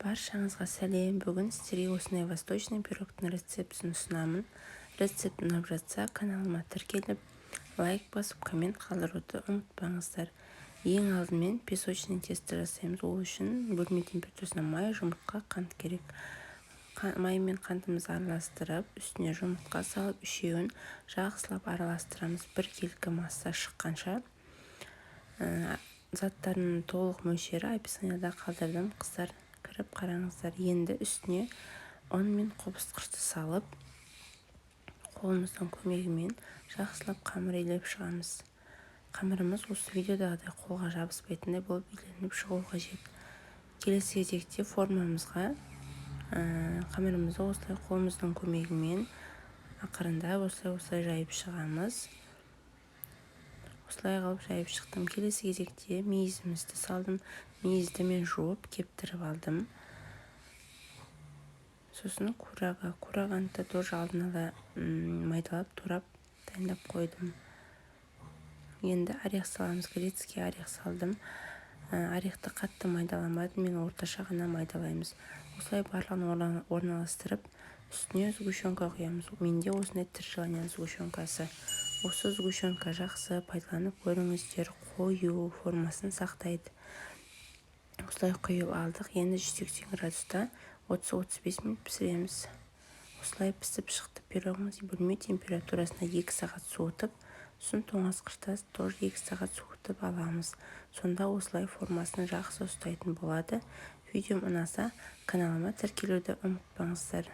Баршаңызға сәлем. Бүгін сіздерге осындай восточный пирогтың рецептін ұсынамын. Рецепт ұнап жатса каналыма тіркеліп, лайк басып, коммент қалдыруды ұмытпаңыздар. Ең алдымен песочный тесто жасаймыз. Ол үшін бөлме температурасына май, жұмыртқа, қант керек. Май мен қантымызды араластырып, үстіне жұмыртқа салып, үшеуін жақсылап араластырамыз. 1 келі масса шыққанша. Заттардың толық мөлшері описанияда қалдырдым. Қыздар, кіріп қараңыздар. Енді үстіне ұн мен қобызғышты салып, қолымыздың көмегімен жақсылап қамыр илеп шығамыз. Қамырымыз осы видеодағыдай қолға жабыспайтындай болып иленіп шығу қажет. Келесі кезекте формамызға қамырымызды осылай қолымыздың көмегімен ақырындап осылай жайып шығамыз. Осылай қылып жайып шықтым. Келесі кезекте мейізімізді салдым. Мейізді мен жуып, кептіріп алдым. Сосын кураганы тоже алдын ала майдалап, турап, дайындап қойдым. Енді орех саламыз. Грецкий орех салдым. Орехті қатты майдаламадым, мен орташа ғана майдалаймыз. Осылай барлығын орналастырып, үстіне сгущенка құямыз. Менде осындай тіржеланян сгущенкасы. Осы сгущенка жақсы пайдаланып көріңіздер, қою формасын сақтайды. Осылай құйып алдық. Енді 180 градуста 30-35 минут пісіреміз. Осылай пісіп шықты пирогымыз. Бөлме температурасына 2 сағат суытып, сосын тоңазытқышта тоже 2 сағат суытып аламыз. Сонда осылай формасын жақсы ұстайтын болады. Видеом ұнаса каналыма тіркелуді ұмытпаңыздар.